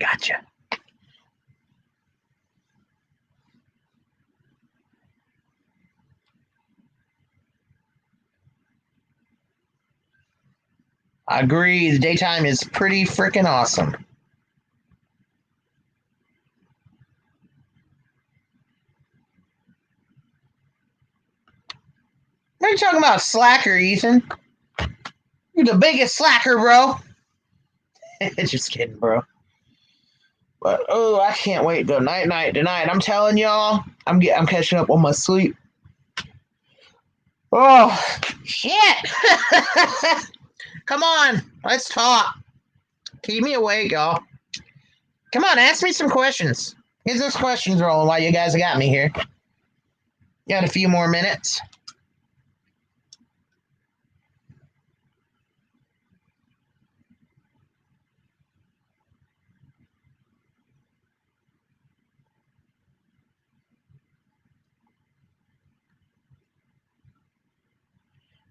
Gotcha. I agree. The daytime is pretty freaking awesome. What are you talking about, slacker, Ethan? You're the biggest slacker, bro. Just kidding, bro. But I can't wait to night tonight. I'm telling y'all, I'm catching up on my sleep. Oh shit! Come on, let's talk. Keep me awake, y'all. Come on, ask me some questions. Get those questions rolling while you guys got me here. Got a few more minutes.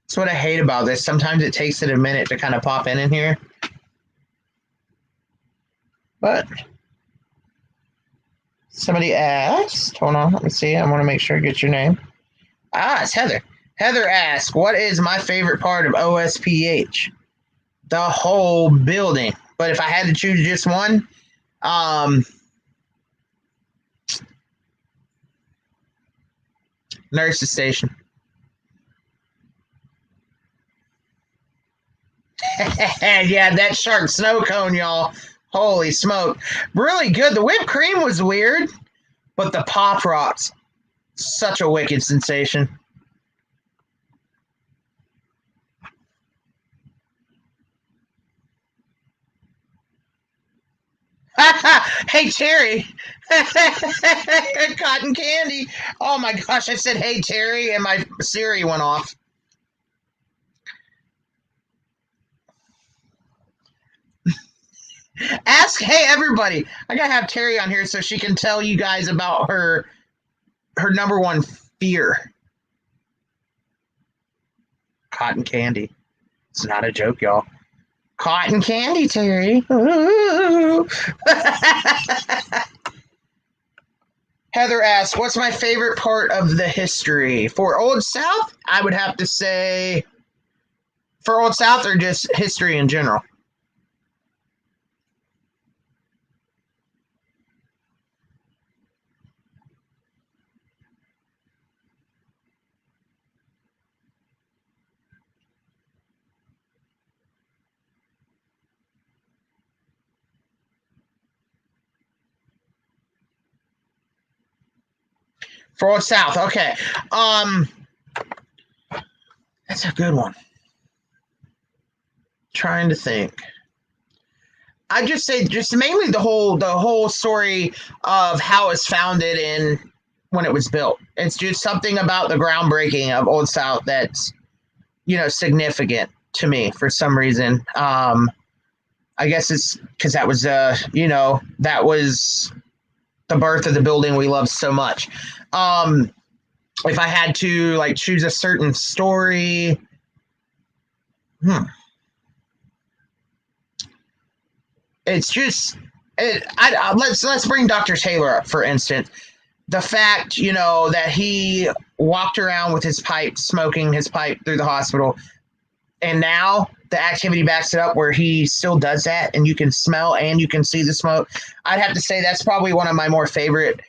That's what I hate about this. Sometimes it takes it a minute to kind of pop in here. But somebody asked, hold on, let me see. I want to make sure I get your name. It's Heather. Heather asked, what is my favorite part of OSPH? The whole building. But if I had to choose just one, nurse's station. Yeah, that shark snow cone, y'all. Holy smoke. Really good. The whipped cream was weird, but the Pop Rocks, such a wicked sensation. Hey, Terry. Cotton candy. Oh, my gosh. I said, hey, Terry, and my Siri went off. Hey, everybody. I got to have Terry on here so she can tell you guys about her number one fear. Cotton candy. It's not a joke, y'all. Cotton candy, Terry. Heather asks, what's my favorite part of the history? For Old South, I would have to say, for Old South or just history in general? For Old South, okay. That's a good one. Trying to think. I just say just mainly the whole story of how it's founded and when it was built. It's just something about the groundbreaking of Old South that's significant to me for some reason. I guess it's because that was that was the birth of the building we love so much. if I had to like choose a certain story, it's just let's bring Dr. Taylor up for instance. The fact, that he walked around with his pipe, smoking his pipe through the hospital, and now the activity backs it up where he still does that, and you can smell and you can see the smoke. I'd have to say that's probably one of my more favorite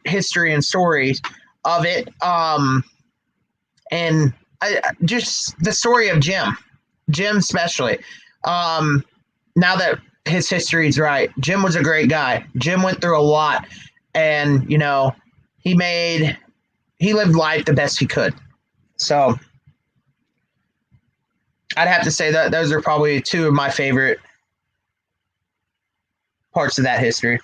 history and stories of it. And just the story of Jim especially. Now that his history's right, Jim was a great guy. Jim went through a lot, and he lived life the best he could. So I'd have to say that those are probably two of my favorite parts of that history.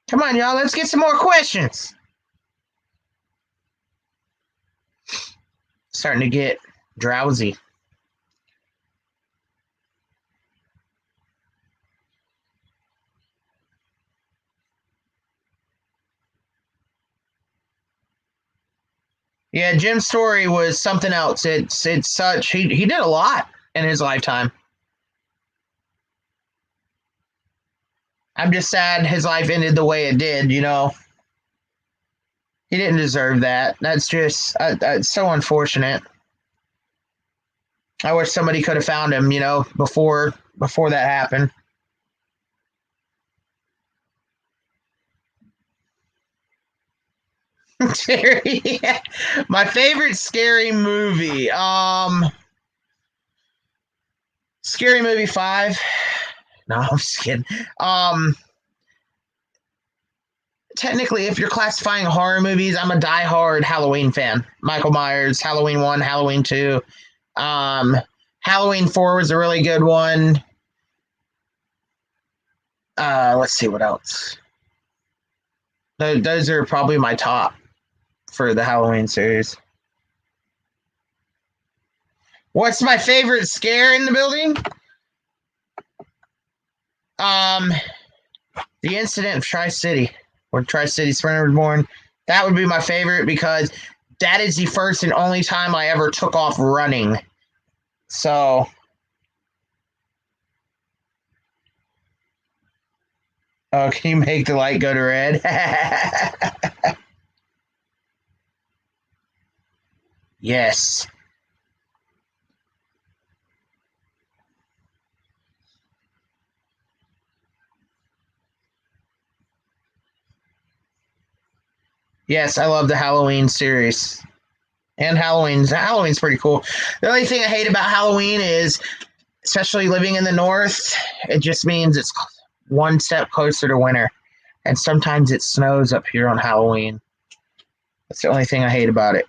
Come on, y'all. Let's get some more questions. Starting to get drowsy. Yeah, Jim's story was something else. It's such he did a lot in his lifetime. I'm just sad his life ended the way it did. He didn't deserve that. That's just it's so unfortunate. I wish somebody could have found him, before that happened. My favorite scary movie. Scary Movie 5. No, I'm just kidding. Technically, if you're classifying horror movies, I'm a diehard Halloween fan. Michael Myers, Halloween 1, Halloween 2. Halloween 4 was a really good one. Let's see what else. Those are probably my top for the Halloween series. What's my favorite scare in the building? The incident of Tri-City, where Tri-City Sprinter was born. That would be my favorite because that is the first and only time I ever took off running. So, can you make the light go to red? Yes. Yes, I love the Halloween series. And Halloween's pretty cool. The only thing I hate about Halloween is, especially living in the north, it just means it's one step closer to winter. And sometimes it snows up here on Halloween. That's the only thing I hate about it.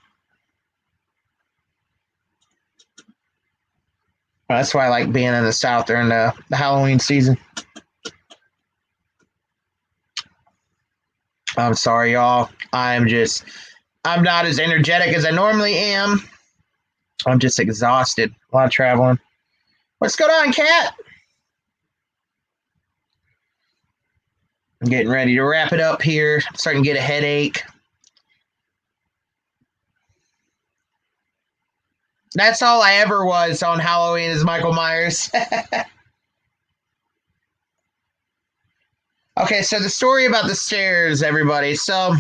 That's why I like being in the south during the Halloween season. I'm sorry, y'all. I'm not as energetic as I normally am. I'm just exhausted. A lot of traveling. What's going on, Kat? I'm getting ready to wrap it up here. I'm starting to get a headache. That's all I ever was on Halloween is Michael Myers. Okay, so the story about the stairs, everybody. So,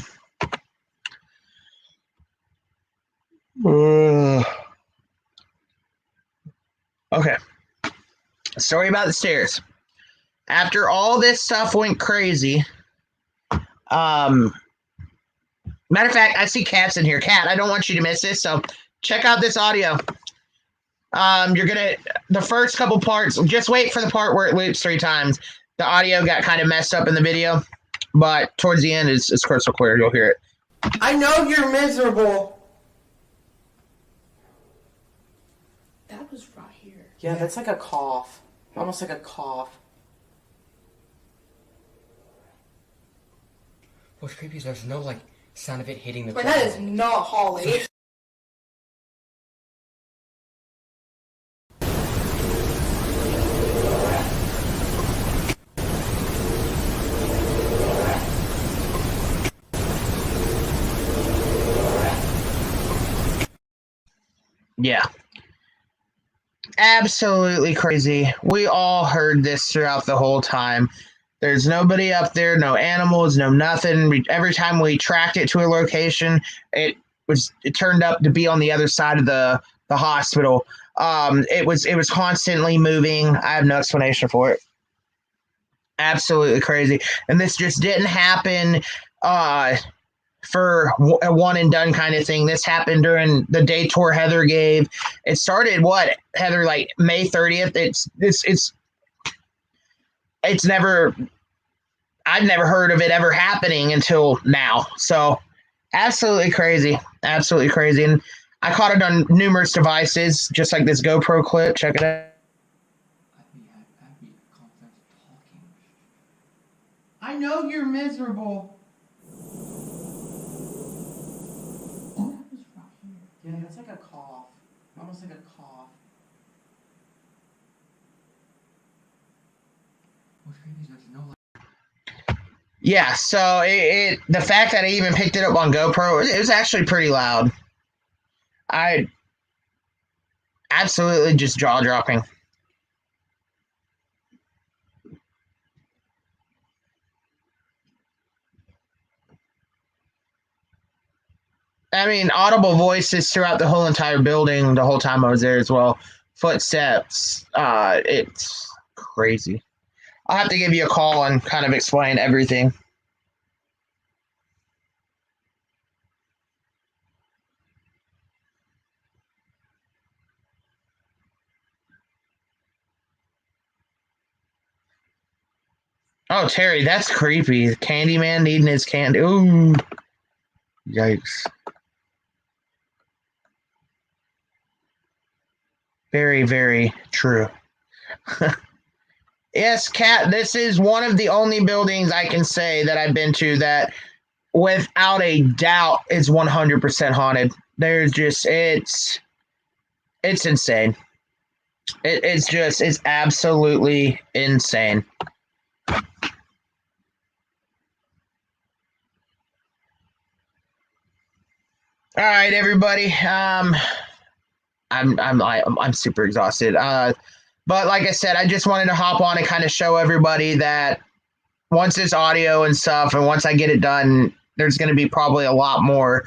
okay. Story about the stairs. After all this stuff went crazy, matter of fact, I see Kat's in here. Kat, I don't want you to miss this, so check out this audio. The first couple parts, just wait for the part where it loops 3 times. The audio got kind of messed up in the video, but towards the end is crystal clear. You'll hear it. I know you're miserable. That was right here. Yeah, that's like a cough. Almost like a cough. What's creepy is there's no, like, sound of it hitting the But that is not Holly. Yeah. Absolutely crazy. We all heard this throughout the whole time. There's nobody up there, no animals, no nothing. Every time we tracked it to a location, it turned up to be on the other side of the hospital. It was constantly moving. I have no explanation for it. Absolutely crazy. And this just didn't happen for a one and done kind of thing. This happened during the day tour Heather gave. It started Heather, like May 30th. It's never, I've never heard of it ever happening until now. So absolutely crazy. Absolutely crazy. And I caught it on numerous devices, just like this GoPro clip. Check it out. I know you're miserable. Yeah, that's like a cough. Almost like a cough. What's creepy is there's no, like... Yeah, so the fact that I even picked it up on GoPro, it was actually pretty loud. I absolutely just jaw dropping. I mean, audible voices throughout the whole entire building the whole time I was there as well. Footsteps. It's crazy. I'll have to give you a call and kind of explain everything. Oh, Terry, that's creepy. Candyman needing his candy. Ooh. Yikes. Very, very true. Yes, Kat, this is one of the only buildings I can say that I've been to that without a doubt is 100% haunted. There's just, it's insane. It's absolutely insane. All right, everybody. I'm super exhausted. But like I said, I just wanted to hop on and kind of show everybody that once this audio and stuff, and once I get it done, there's going to be probably a lot more.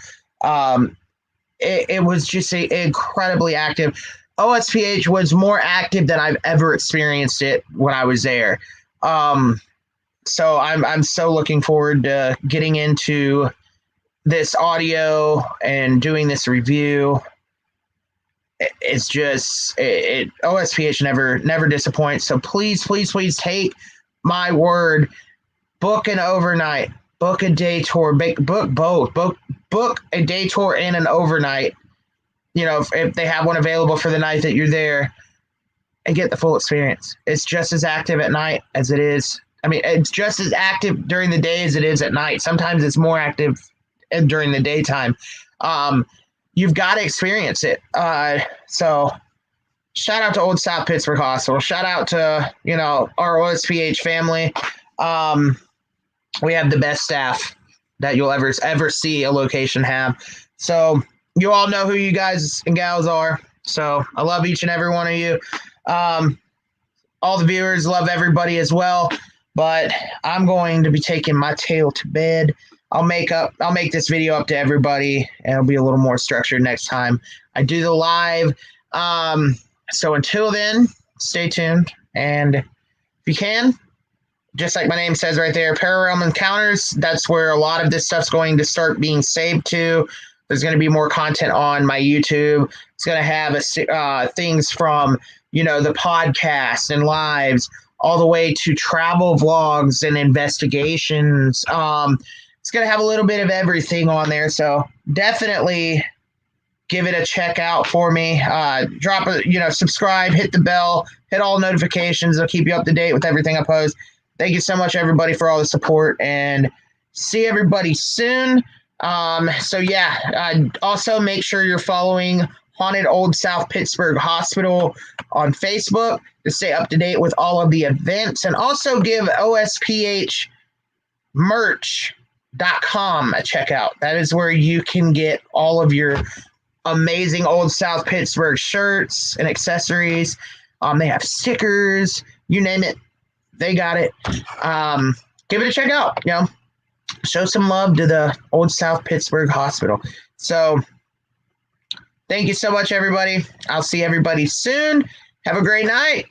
It was just incredibly active. OSPH was more active than I've ever experienced it when I was there. So I'm so looking forward to getting into this audio and doing this review. It's just OSPH never disappoints. So please take my word. Book an overnight. Book a day tour. Book both. Book a day tour and an overnight. You know, if they have one available for the night that you're there, and get the full experience. It's just as active at night as it is. I mean, it's just as active during the day as it is at night. Sometimes it's more active during the daytime. You've got to experience it. So shout out to Old South Pittsburgh Hospital. Shout out to, our OSPH family. We have the best staff that you'll ever see a location have. So you all know who you guys and gals are. So I love each and every one of you. All the viewers love everybody as well. But I'm going to be taking my tail to bed. I'll make this video up to everybody, and it'll be a little more structured next time I do the live. So until then, stay tuned. And if you can, just like my name says right there, Pararealm Encounters, that's where a lot of this stuff's going to start being saved to. There's going to be more content on my YouTube. It's going to have things from, the podcast and lives all the way to travel vlogs and investigations. It's going to have a little bit of everything on there. So definitely give it a check out for me. Subscribe, hit the bell, hit all notifications. It'll keep you up to date with everything I post. Thank you so much, everybody, for all the support. And see everybody soon. So yeah, also make sure you're following Haunted Old South Pittsburgh Hospital on Facebook to stay up to date with all of the events, and also give OSPHmerch.com a check out. That is where you can get all of your amazing Old South Pittsburgh shirts and accessories. They have stickers, you name it, they got it. Give it a check out, show some love to the Old South Pittsburgh Hospital. So thank you so much, everybody. I'll see everybody soon. Have a great night.